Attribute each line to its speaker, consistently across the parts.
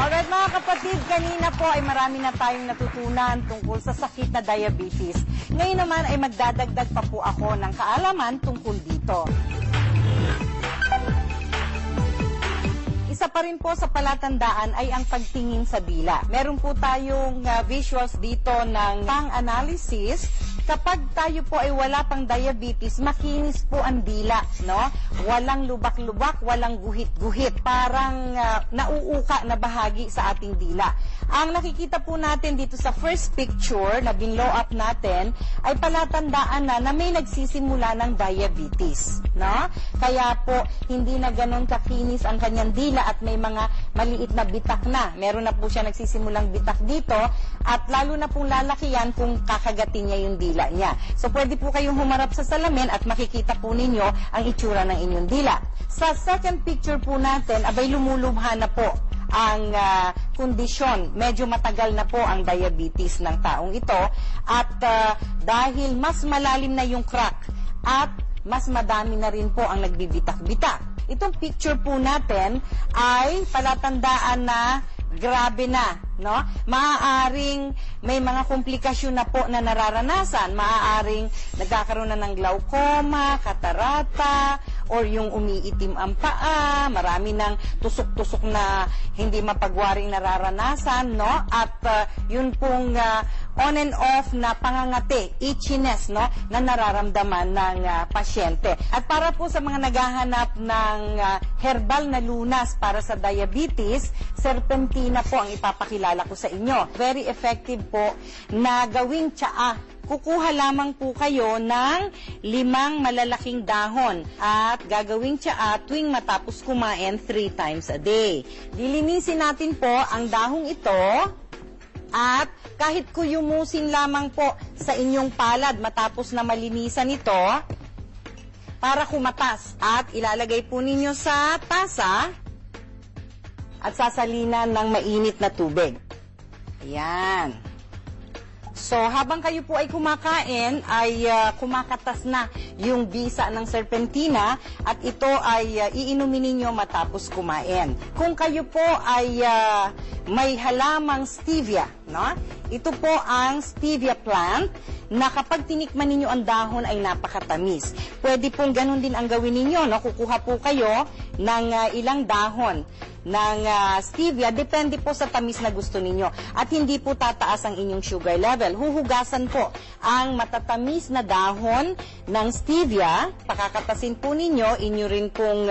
Speaker 1: Alright mga kapatid, kanina po ay marami na tayong natutunan tungkol sa sakit na diabetes. Ngayon naman ay magdadagdag pa po ako ng kaalaman tungkol dito. Isa pa rin po sa palatandaan ay ang pagtingin sa dila. Meron po tayong visuals dito ng pang-analysis. Kapag tayo po ay wala pang diabetes, makinis po ang dila, no? Walang lubak-lubak, walang guhit-guhit. Parang nauuka na bahagi sa ating dila. Ang nakikita po natin dito sa first picture na binlow up natin ay palatandaan na may nagsisimula ng diabetes, no? Kaya po hindi na ganun kakinis ang kanyang dila at may mga maliit na bitak na. Meron na po siya nagsisimulang bitak dito at lalo na pong lalaki yan kung kakagatin niya yung dila niya. So pwede po kayong humarap sa salamin at makikita po ninyo ang itsura ng inyong dila. Sa second picture po natin, abay lumulubha na po ang kondisyon. Medyo matagal na po ang diabetes ng taong ito at dahil mas malalim na yung crack at mas madami na rin po ang nagbibitak-bitak. Itong picture po natin ay palatandaan na grabe na, no? Maaaring may mga komplikasyon na po na nararanasan. Maaaring nagkakaroon na ng glaucoma, katarata, or yung umiitim ang paa, marami ng tusok-tusok na hindi mapagwaring nararanasan, no? At yun pong on and off na pangangati, itchiness, no? Na nararamdaman ng pasyente. At para po sa mga naghahanap ng herbal na lunas para sa diabetes, serpentina po ang ipapakilala ko sa inyo. Very effective po na gawing tsaa. Kukuha lamang po kayo ng 5 malalaking dahon at gagawing tsaa tuwing matapos kumain 3 times a day. Dilinisin natin po ang dahong ito at kahit kuyumusin lamang po sa inyong palad matapos na malinisan ito para kumatas at ilalagay po ninyo sa tasa at sasalinan ng mainit na tubig. Ayan. So, habang kayo po ay kumakain, ay kumakatas na yung bisa ng serpentina at ito ay iinumin ninyo matapos kumain. Kung kayo po ay may halamang stevia, no? Ito po ang stevia plant na kapag tinikman ninyo ang dahon ay napakatamis. Pwede pong ganun din ang gawin ninyo, no? Kukuha po kayo ng ilang dahon ng stevia, depende po sa tamis na gusto ninyo. At hindi po tataas ang inyong sugar level. Huhugasan po ang matatamis na dahon ng stevia, pakakatasin po ninyo, inyo rin pong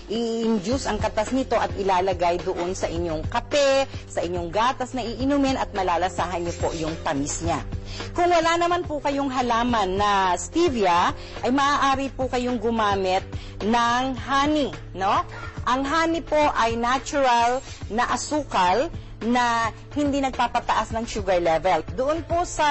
Speaker 1: i-induce ang katas nito at ilalagay doon sa inyong kape, sa inyong gatas na iinumin at malalasahan niyo po yung tamis niya. Kung wala naman po kayong halaman na stevia, ay maaari po kayong gumamit ng honey, no? Ang honey po ay natural na asukal na hindi nagpapataas ng sugar level. Doon po sa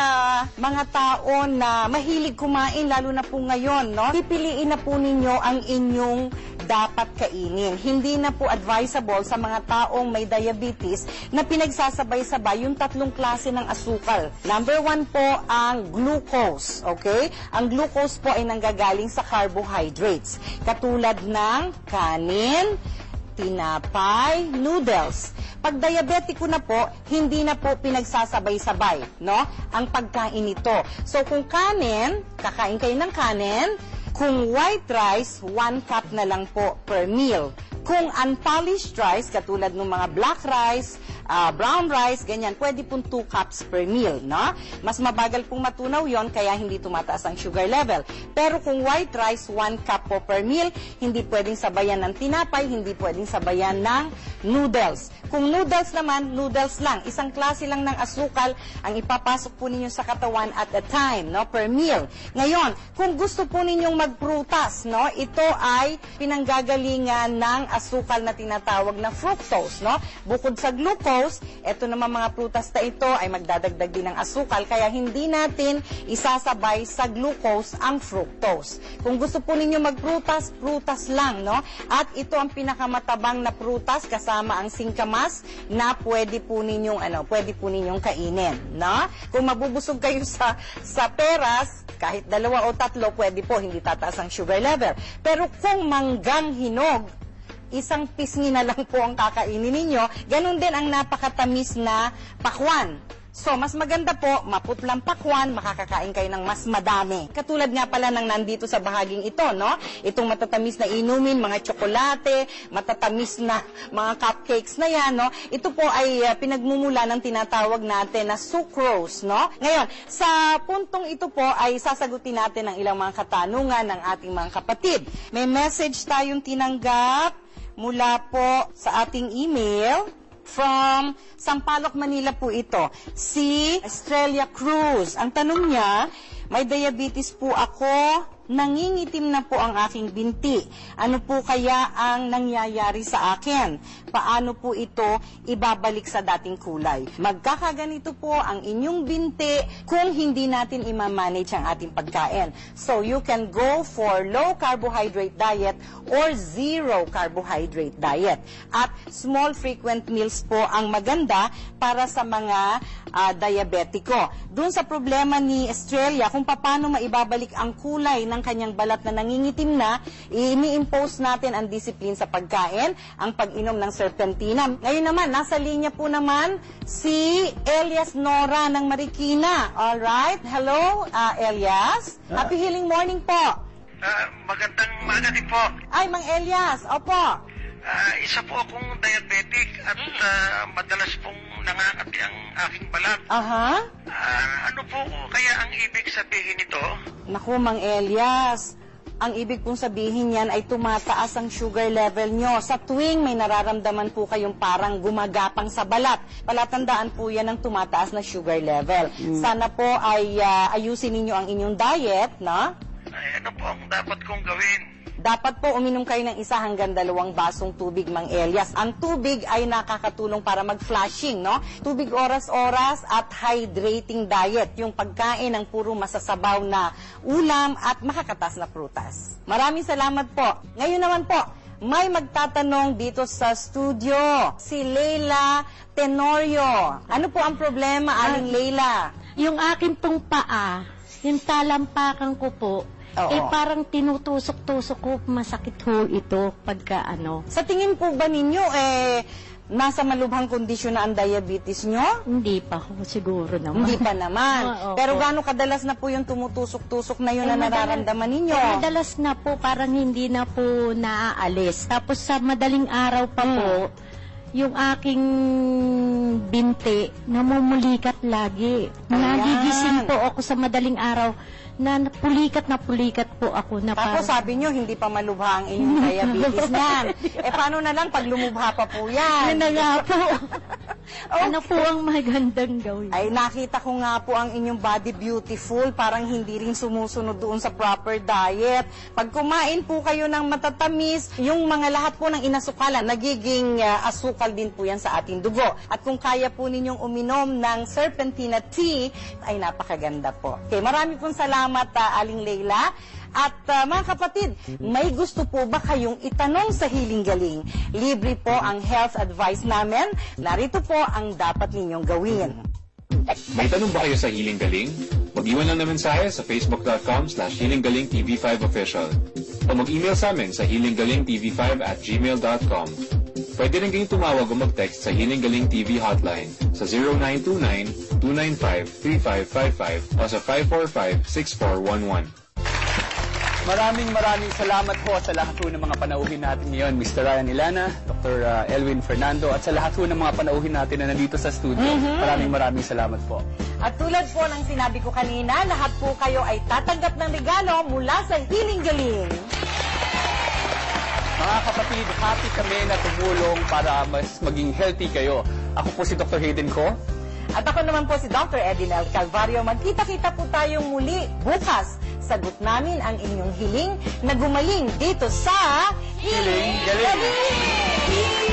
Speaker 1: mga tao na mahilig kumain, lalo na po ngayon, no? Pipiliin na po ninyo ang inyong dapat kainin. Hindi na po advisable sa mga taong may diabetes na pinagsasabay-sabay yung 3 klase ng asukal. Number 1 po ang glucose, okay? Ang glucose po ay nanggagaling sa carbohydrates, katulad ng kanin, tinapay, noodles. Pag diabetiko na po, hindi na po pinagsasabay-sabay, no? Ang pagkain nito. So kung kanin, kakain kayo ng kanin. Kung white rice, 1 cup na lang po per meal. Kung unpolished rice, katulad ng mga black rice, brown rice, ganyan, pwede pong 2 cups per meal, no? Mas mabagal pong matunaw yon kaya hindi tumataas ang sugar level. Pero kung white rice, 1 cup po per meal, hindi pwedeng sabayan ng tinapay, hindi pwedeng sabayan ng noodles. Kung noodles naman, noodles lang. Isang klase lang ng asukal ang ipapasok po ninyo sa katawan at a time, no? Per meal. Ngayon, kung gusto po ninyong magprutas, no? Ito ay pinanggagalingan ng asukal na tinatawag na fructose, no? Bukod sa glucose, ito naman mga prutas na ito ay magdadagdag din ng asukal, kaya hindi natin isasabay sa glucose ang fructose. Kung gusto po ninyo magprutas, prutas lang, no? At ito ang pinakamatabang na prutas kasama ang singkamas na pwede po ninyong kainin, no? Kung mabubusog kayo sa peras, kahit 2 o 3, pwede po, hindi tataas ang sugar level. Pero kung manggang hinog, isang pisngi na lang po ang kakainin ninyo. Ganon din ang napakatamis na pakwan. So, mas maganda po, maputlang pakwan, makakakain kayo ng mas madami. Katulad nga pala ng nandito sa bahaging ito, no? Itong matatamis na inumin, mga tsokolate, matatamis na mga cupcakes na yan, no? Ito po ay pinagmumula ng tinatawag natin na sucrose, no? Ngayon, sa puntong ito po ay sasagutin natin ang ilang mga katanungan ng ating mga kapatid. May message tayong tinanggap mula po sa ating email. From Sampaloc, Manila po ito. Si Estrella Cruz. Ang tanong niya, may diabetes po ako, nangingitim na po ang aking binti. Ano po kaya ang nangyayari sa akin? Paano po ito ibabalik sa dating kulay? Magkakaganito po ang inyong binti kung hindi natin i-manage ang ating pagkain. So, you can go for low carbohydrate diet or zero carbohydrate diet. At small frequent meals po ang maganda para sa mga diabetiko. Doon sa problema ni Estrella, kung paano maibabalik ang kulay ng kanyang balat na nangingitim na, ini-impose natin ang disiplin sa pagkain, ang pag-inom ng serpentina. Ngayon naman, nasa linya po naman si Elias Nora ng Marikina. Alright? Hello, Elias. Happy healing morning po.
Speaker 2: Magandang umaga din po.
Speaker 1: Ay, Mang Elias. Opo.
Speaker 2: Isa po akong diabetic at madalas pong nangangati ang aking balat.
Speaker 1: Aha.
Speaker 2: Ano po kaya ang ibig sabihin nito?
Speaker 1: Naku, Mang Elias. Ang ibig pong sabihin yan ay tumataas ang sugar level nyo. Sa tuwing may nararamdaman po kayong parang gumagapang sa balat, palatandaan po yan ng tumataas na sugar level. Sana po ay ayusin ninyo ang inyong diet, no?
Speaker 2: Ay, ano po ang dapat kong gawin?
Speaker 1: Dapat po uminom kayo ng 1 hanggang 2 basong tubig, Mang Elias. Ang tubig ay nakakatulong para mag-flushing, no? Tubig oras-oras at hydrating diet. Yung pagkain ng puro masasabaw na ulam at makakatas na prutas. Maraming salamat po. Ngayon naman po, may magtatanong dito sa studio. Si Leila Tenorio. Ano po ang problema, Aling Leila?
Speaker 3: Yung akin pong paa, yung talampakan ko po, parang tinutusok-tusok ko, masakit ho ito pagka ano.
Speaker 1: Sa tingin po ba ninyo, nasa malubhang kondisyon na ang diabetes nyo?
Speaker 3: Hindi pa ho, siguro naman.
Speaker 1: Hindi pa naman.
Speaker 3: Oo,
Speaker 1: Pero
Speaker 3: opo.
Speaker 1: gaano kadalas na po yung tumutusok-tusok na yun na nararamdaman ninyo?
Speaker 3: Madalas na po, parang hindi na po naaalis. Tapos sa madaling araw pa po, yung aking binti, namumulikat lagi. Nagigising po ako sa madaling araw na pulikat po ako. Na
Speaker 1: Tapos sabi nyo, hindi pa malubha ang inyong diabetes niyan. Paano na lang pag lumubha pa po yan?
Speaker 3: Ano nga po? Ano po ang magandang gawin?
Speaker 1: Ay, nakita ko nga po ang inyong body beautiful, parang hindi rin sumusunod doon sa proper diet. Pag kumain po kayo ng matatamis, yung mga lahat po ng inasukalan, nagiging asukal din po yan sa ating dugo. At kung kaya po ninyong uminom ng serpentina tea, ay napakaganda po. Okay, marami pong salamat, Aling Leila. At mga kapatid, may gusto po ba kayong itanong sa Hiling Galing? Libre po ang health advice namin. Narito po ang dapat ninyong gawin.
Speaker 4: May tanong ba kayo sa Hiling Galing? Mag-iwan lang na mensahe sa facebook.com/HealingGalingTV5Official o mag-email sa amin sa healinggalingtv5@gmail.com. Pwede rin kayong tumawag o mag-text sa Hiling Galing TV hotline sa 0929-295-3555 o sa 545-6411.
Speaker 5: Maraming salamat po sa lahat po ng mga panauhin natin ngayon, Mr. Ryan Ilana, Dr. Elwin Fernando, at sa lahat po ng mga panauhin natin na nandito sa studio. Maraming salamat po.
Speaker 1: At tulad po ng sinabi ko kanina, lahat po kayo ay tatanggap ng regalo mula sa Hiling Galing.
Speaker 5: Mga kapatid, happy kami na tumulong para mas maging healthy kayo. Ako po si Dr. Hayden Ko.
Speaker 1: At ako naman po si Dr. Edinel Calvario. Magkita-kita po tayong muli bukas. Sagot namin ang inyong hiling na gumaling dito sa
Speaker 5: Hiling Galing!